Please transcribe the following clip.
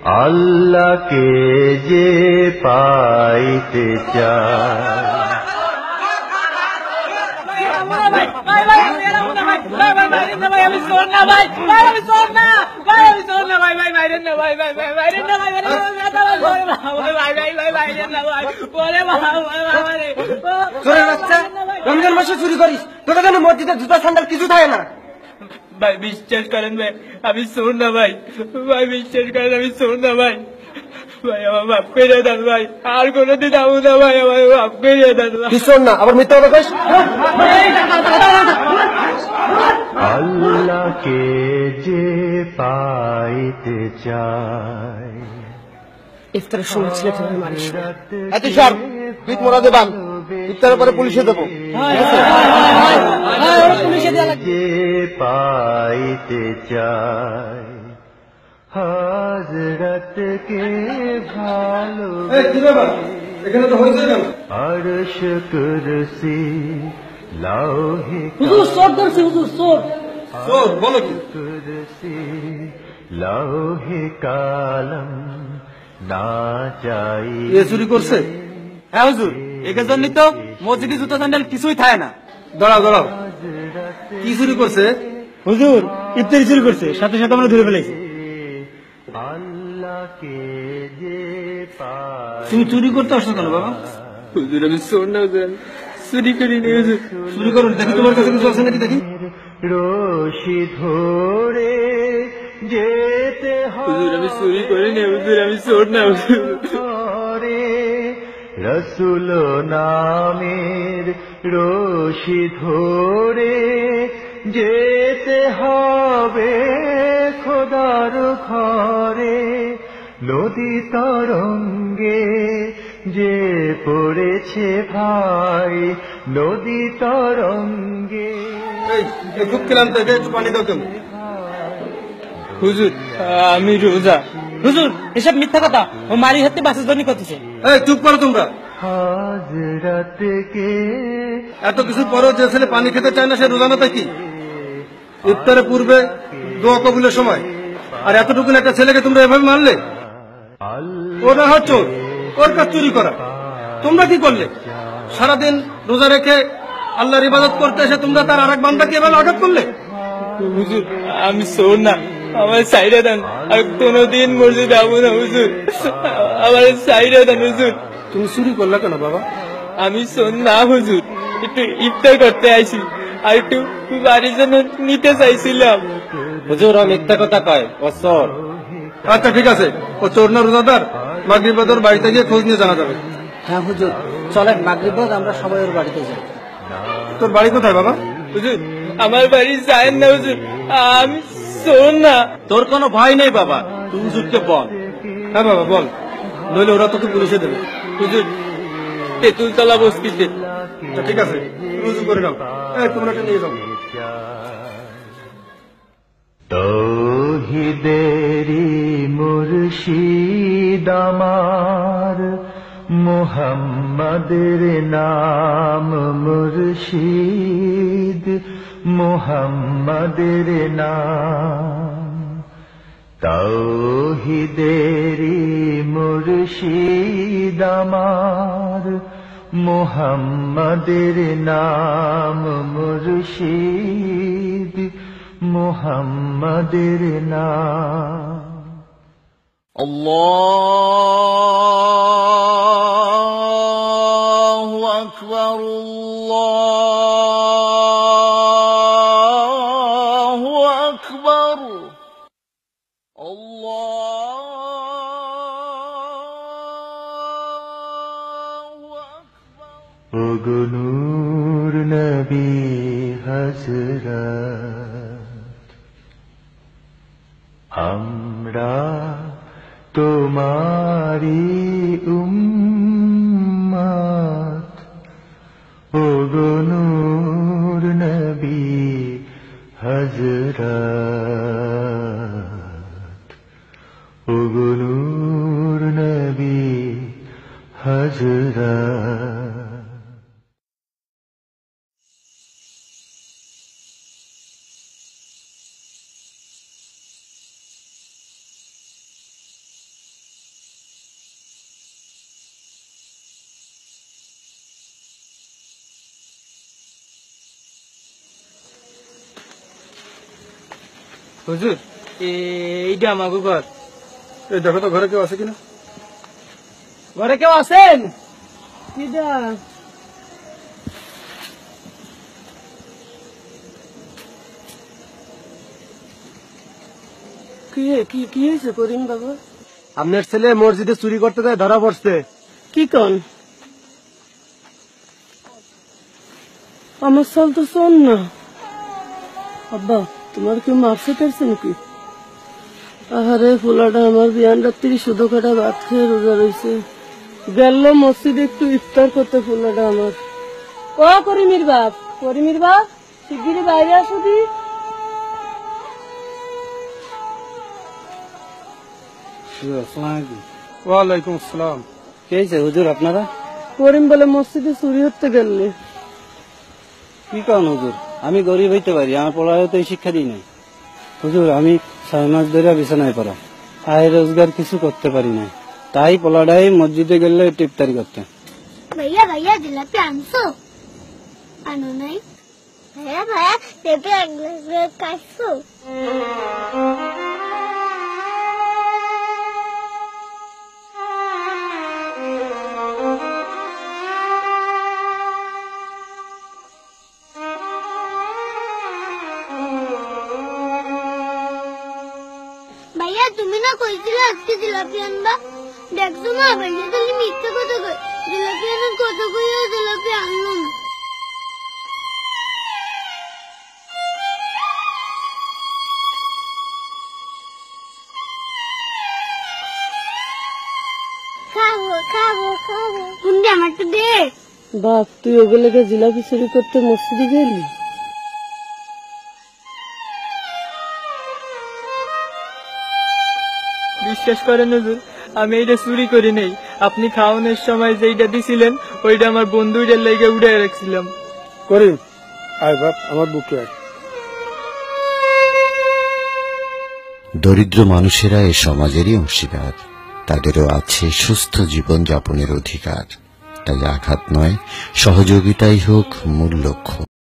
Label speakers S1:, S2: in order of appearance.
S1: আল্লাহকে যে পাইতে চায়।
S2: রমজান মাসে চুরি করিস, তোরা কেন মসজিদে জুতা স্যান্ডেল কিছু থাকে না?
S3: ভাই বিশ্বাস করেন ভাই, আমি শোন না ভাই, ভাই বিশ্বাস করেন আমি শোন না ভাই, ভাই আমার মাফ করে দেন ভাই, আর কোনোদিন যাবো না ভাই, আমার মাফ করে দেন।
S2: তুই শোন না, আবার মিথ্যা কথা কইস।
S1: আল্লাহকে যে পাইতে চায়।
S2: ইফতারের সময় ছিল তুমি মারিস। এত সব বিট মোরা দেবান, ইফতারের পরে পুলিশে দেবো।
S1: যে পাইতে চায় হযরতকে ভালো।
S2: এখানে তো হয়েছে কেন?
S1: আরশ কুরসি লৌহে
S2: হুজুর চোর ধরছি, হুজুর চোর। চোর বলো কি?
S1: কুরসি লৌহে কালাম না চাই।
S2: এ চুরি করছে? হ্যাঁ হুজুর, একে জন্য তো মসজিদে জুতা স্যান্ডেল কিছুই থাকে না। দাঁড়াও দাঁড়াও, কি চুরি করছে? হুজুর ইফতারি চুরি করছে, সাথে সাথে আমরা ধরে ফেলেছি।
S1: আল্লাহকে যে পায়।
S2: তুমি চুরি করতে আসছো কেন বাবা?
S3: হুজুর আমি শোন না, হুজুর চুরি করিনি হুজুর।
S2: চুরি করো দেখি, তোমার কাছে কিছু আছে নাকি দেখি।
S1: রশি ধরে যেতে
S3: হুজুর আমি চুরি করিনি হুজুর, আমি শোন না হুজুর।
S1: হবে রসুল নামের রশি ধরে যেতে হবে খোদার ঘরে। নদী তরঙ্গে যে পড়েছে ভাই, নদী তরঙ্গে।
S2: খুব ক্লান্ত, একটু পানি দাও তুমি।
S3: হুজুর আমি রোজা।
S2: হুজুর এসব মিথ্যা কথা, ও মারি হাতে বাঁচার জন্য করতেছে। চুপ করো তোমরা।
S1: হযরতকে
S2: এত কিছু পরেও যে ছেলে পানি খেতে চায় না সে রোজা না কি? ইফতারের পূর্বে দোয়া কবুলের সময়, আর এতটুকুন একটা ছেলেকে তোমরা এভাবে মারলে? ও না হয় চোর, ওর কাজ চুরি করা। তোমরা কি করলে? সারাদিন রোজা রেখে আল্লাহর ইবাদত করতে এসে তোমরা তার আরেক বান্দাকে এভাবে আঘাত করলে?
S3: হুজুর আমি শোন না, আমার সাইডে দেন, আর কোনোদিন মসজিদ যাবো না হুজুর, আমার সাইডে দেন হুজুর।
S2: তুমি চুরি করলে কেন বাবা?
S3: আমি শোন না হুজুর, একটু ইফতার করতে আইছি, আর একটু বাড়ির জন্য নিতে চাইছিলাম।
S2: হুজুর ও মিথ্যা কথা কয়, ও চোর। আচ্ছা ঠিক আছে, ও চোর না রোজাদার, মাগরিব বাদ ওর বাড়িতে গিয়ে খোঁজ নিয়ে জানা যাবে। হ্যাঁ হুজুর চলেন, মাগরিব বাদ আমরা সবাই ওর বাড়িতে যাই। তোর বাড়ি কোথায় বাবা?
S3: হুজুর আমার বাড়ি যায়েন না হুজুর, আমি শোন না।
S2: তোর কোনো ভয় নেই বাবা, তুই হুজুরকে বল। হ্যাঁ বাবা বল, নইলে ওরা তোকে পুলিশে দেবে।
S3: হুজুর তেঁতুলতলা বস্তিতে।
S2: ঠিক আছে, রুজু করে নাও, তোমরা এটা নিয়ে যাও।
S1: তৌহিদেরি মুর্শিদ আমার, মুহাম্মাদের নাম মুর্শিদ, মুহাম্মাদের নাম। তৌহিদেরি মুর্শিদ আমার, মুহাম্মাদের নাম মুর্শিদ, মুহাম্মাদের নাম।
S4: আল্লাহু আকবার, আল্লাহু আকবার, আল্লাহু আকবার।
S1: ওগো নূর নবী হযরত, আমরা তোমারি উম্মত। ওগো নূর নবী হযরত, ওগো নূর নবী হযরত।
S3: হুজুর এইটা আমাকে ঘর।
S2: এই দেখো তো ঘরে কেউ আছে কিনা।
S3: ঘরে কেউ আছেন? কি হয়েছে করিম বাবা?
S2: আপনার ছেলে মসজিদে চুরি করতে যায়, ধরা পড়ছে।
S3: কি কন? আমার সাল তো শোন না। আব্বা তোমার কেউ মারছে টারছে নাকি? আহারে ফুলাটা আমার বিয়ান রাত্রি শুধু কাটা ভাত খেয়ে রোজা রয়েছে, গেল মসজিদে একটু ইফতার করতে। ফুলাটা আমার। ও করিমির বাপ, করিমির বাপ শিগগিরই বাইরে আসো দি।
S2: ওয়ালাইকুম আসসালাম।
S3: কে হয়েছে হুজুর আপনারা? করিম বলে মসজিদে চুরি হতে গেলে। কি কারণ হুজুর? আমি গরিব হইতে পারি, আমার পড়ায় তো এই শিক্ষা দিই নাই। হুজুর আমি 6 মাস ধরে বিছানায় পড়া, আয় রোজগার কিছু করতে পারি না, তাই পোলাডাই মসজিদে গেলে ইফতারি করতে।
S5: भैया भैया जिलापी आनसो आनो नाही भैया भैया पेपे काढसो भैया तुम्ही ना কইছিলা আজকে জিলাপি আনবা দেখছো না ভাইয়া তাহলে মিথ্যে কথা কই জিলাপি আনার কথা কইয়া জিলাপি আনলো না খাবো খাবো খাবো কুন্ডি আমাকে দে
S3: বাপ তুই ওগুলোকে জিলাপি চুরি করতে মসজিদে গেলি? বিশ্বাস করেন হুজুর আমি এইটা চুরি করি নাই, আপনি খাওয়ানোর সময় যেইটা দিছিলেন ওইটা আমার বন্ধুটার লেগে উড়ে রাখছিলাম।
S2: করিম আয় বাপ, আমার বুকে আয়।
S6: দরিদ্র মানুষেরা এ সমাজেরই অংশীদার, তাদেরও আছে সুস্থ জীবন যাপনের অধিকার। তাই আঘাত নয়, সহযোগিতাই হোক মূল লক্ষ্য।